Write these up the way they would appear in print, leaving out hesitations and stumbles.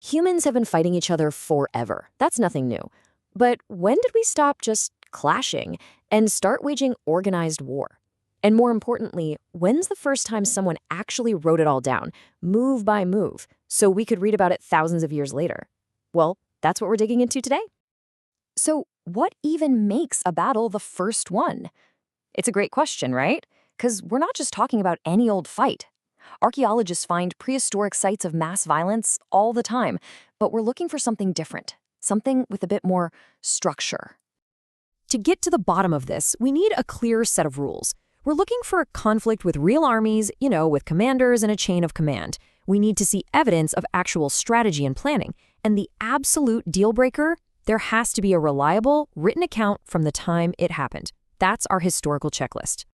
Humans have been fighting each other forever. That's nothing new. But when did we stop just clashing and start waging organized war? And more importantly, when's the first time someone actually wrote it all down, move by move, so we could read about it thousands of years later? Well, that's what we're digging into today. So, what even makes a battle the first one? It's a great question, right? Because we're not just talking about any old fight. Archaeologists find prehistoric sites of mass violence all the time, but we're looking for something different, something with a bit more structure. To get to the bottom of this, we need a clear set of rules. We're looking for a conflict with real armies, with commanders and a chain of command. We need to see evidence of actual strategy and planning. And the absolute deal breaker, there has to be a reliable, written account from the time it happened. That's our historical checklist.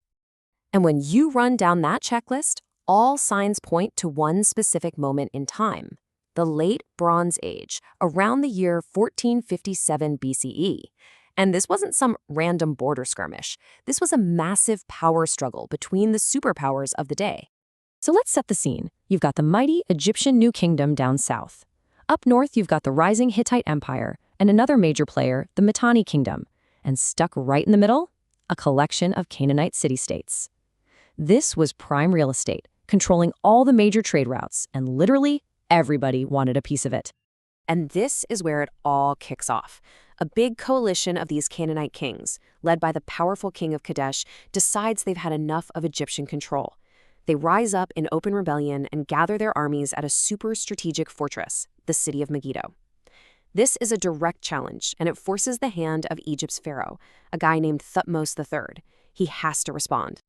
And when you run down that checklist, all signs point to one specific moment in time, the Late Bronze Age, around the year 1457 BCE. And this wasn't some random border skirmish. This was a massive power struggle between the superpowers of the day. So let's set the scene. You've got the mighty Egyptian New Kingdom down south. Up north, you've got the rising Hittite Empire and another major player, the Mitanni Kingdom. And stuck right in the middle, a collection of Canaanite city-states. This was prime real estate, controlling all the major trade routes, and literally everybody wanted a piece of it. And this is where it all kicks off. A big coalition of these Canaanite kings, led by the powerful king of Kadesh, decides they've had enough of Egyptian control. They rise up in open rebellion and gather their armies at a super strategic fortress, the city of Megiddo. This is a direct challenge, and it forces the hand of Egypt's pharaoh, a guy named Thutmose III. He has to respond.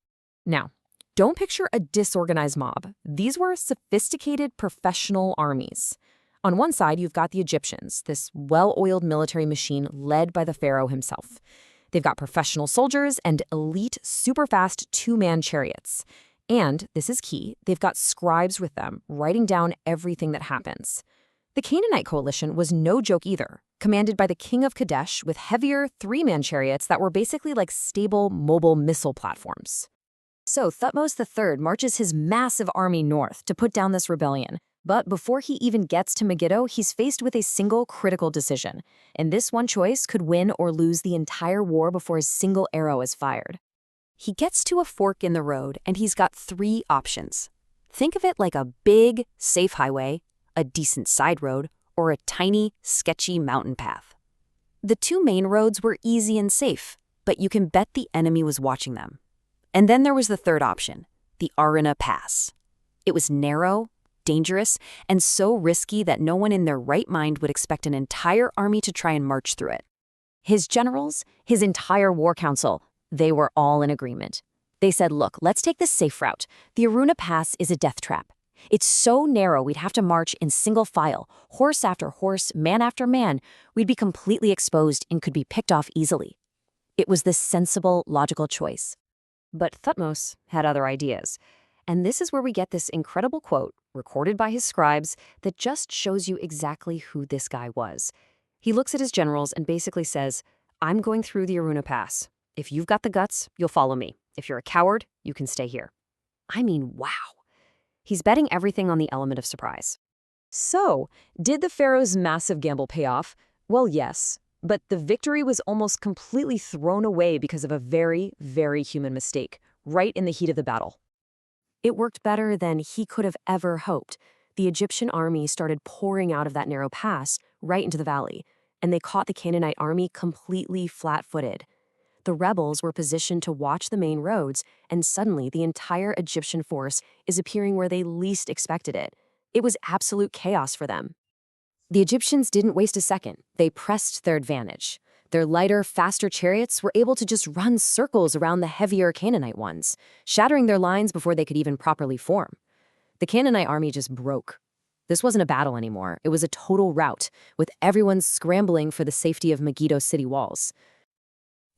Now, don't picture a disorganized mob. These were sophisticated professional armies. On one side, you've got the Egyptians, this well-oiled military machine led by the pharaoh himself. They've got professional soldiers and elite, super-fast two-man chariots. And, this is key, they've got scribes with them, writing down everything that happens. The Canaanite coalition was no joke either, commanded by the king of Kadesh with heavier three-man chariots that were basically like stable mobile missile platforms. So Thutmose III marches his massive army north to put down this rebellion. But before he even gets to Megiddo, he's faced with a single critical decision. And this one choice could win or lose the entire war before a single arrow is fired. He gets to a fork in the road, and he's got three options. Think of it like a big, safe highway, a decent side road, or a tiny, sketchy mountain path. The two main roads were easy and safe, but you can bet the enemy was watching them. And then there was the third option, the Aruna Pass. It was narrow, dangerous, and so risky that no one in their right mind would expect an entire army to try and march through it. His generals, his entire war council, they were all in agreement. They said, look, let's take the safe route. The Aruna Pass is a death trap. It's so narrow we'd have to march in single file, horse after horse, man after man. We'd be completely exposed and could be picked off easily. It was the sensible, logical choice. But Thutmose had other ideas. And this is where we get this incredible quote, recorded by his scribes, that just shows you exactly who this guy was. He looks at his generals and basically says, I'm going through the Aruna Pass. If you've got the guts, you'll follow me. If you're a coward, you can stay here. I mean, wow. He's betting everything on the element of surprise. So, did the pharaoh's massive gamble pay off? Well, yes. But the victory was almost completely thrown away because of a very, very human mistake, right in the heat of the battle. It worked better than he could have ever hoped. The Egyptian army started pouring out of that narrow pass right into the valley, and they caught the Canaanite army completely flat-footed. The rebels were positioned to watch the main roads, and suddenly the entire Egyptian force is appearing where they least expected it. It was absolute chaos for them. The Egyptians didn't waste a second. They pressed their advantage. Their lighter, faster chariots were able to just run circles around the heavier Canaanite ones, shattering their lines before they could even properly form. The Canaanite army just broke. This wasn't a battle anymore. It was a total rout, with everyone scrambling for the safety of Megiddo city walls.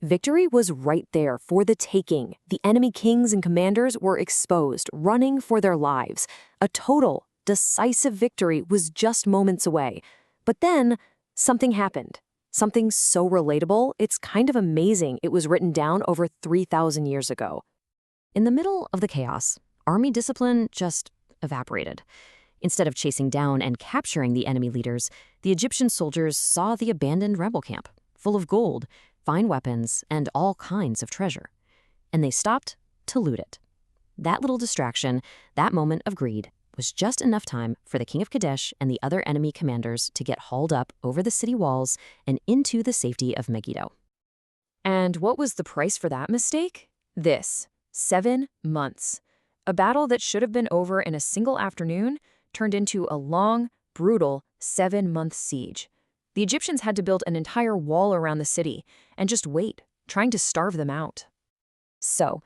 Victory was right there for the taking. The enemy kings and commanders were exposed, running for their lives. A total, decisive victory was just moments away. But then, something happened. Something so relatable, it's kind of amazing it was written down over 3,000 years ago. In the middle of the chaos, army discipline just evaporated. Instead of chasing down and capturing the enemy leaders, the Egyptian soldiers saw the abandoned rebel camp, full of gold, fine weapons, and all kinds of treasure. And they stopped to loot it. That little distraction, that moment of greed, was just enough time for the king of Kadesh and the other enemy commanders to get hauled up over the city walls and into the safety of Megiddo. And what was the price for that mistake? This: 7 months. A battle that should have been over in a single afternoon turned into a long, brutal 7-month siege. The Egyptians had to build an entire wall around the city and just wait, trying to starve them out. So,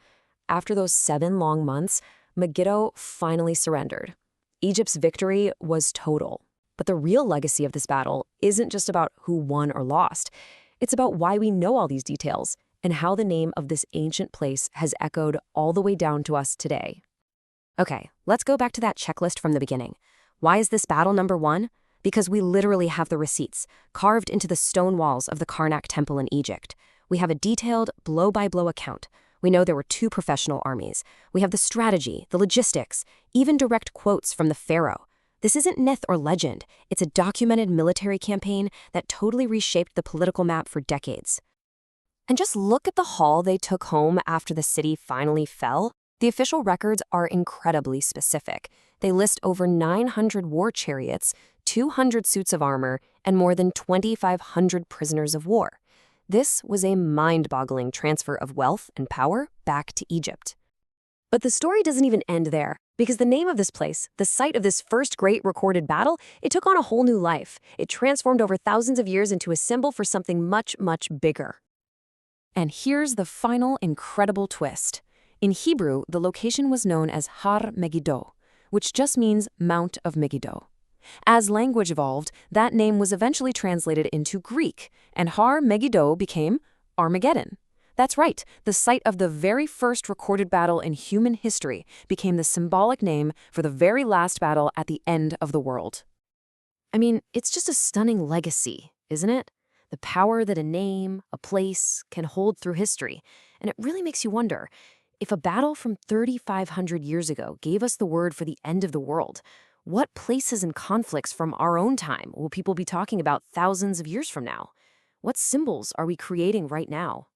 after those 7 long months, Megiddo finally surrendered. Egypt's victory was total. But the real legacy of this battle isn't just about who won or lost. It's about why we know all these details and how the name of this ancient place has echoed all the way down to us today. Okay, let's go back to that checklist from the beginning. Why is this battle number 1? Because we literally have the receipts, carved into the stone walls of the Karnak temple in Egypt. We have a detailed, blow-by-blow account. We know there were 2 professional armies. We have the strategy, the logistics, even direct quotes from the pharaoh. This isn't myth or legend. It's a documented military campaign that totally reshaped the political map for decades. And just look at the haul they took home after the city finally fell. The official records are incredibly specific. They list over 900 war chariots, 200 suits of armor, and more than 2,500 prisoners of war. This was a mind-boggling transfer of wealth and power back to Egypt. But the story doesn't even end there, because the name of this place, the site of this first great recorded battle, it took on a whole new life. It transformed over thousands of years into a symbol for something much, much bigger. And here's the final incredible twist. In Hebrew, the location was known as Har Megiddo, which just means Mount of Megiddo. As language evolved, that name was eventually translated into Greek, and Har Megiddo became Armageddon. That's right, the site of the very first recorded battle in human history became the symbolic name for the very last battle at the end of the world. I mean, it's just a stunning legacy, isn't it? The power that a name, a place, can hold through history. And it really makes you wonder, if a battle from 3,500 years ago gave us the word for the end of the world, what places and conflicts from our own time will people be talking about thousands of years from now? What symbols are we creating right now?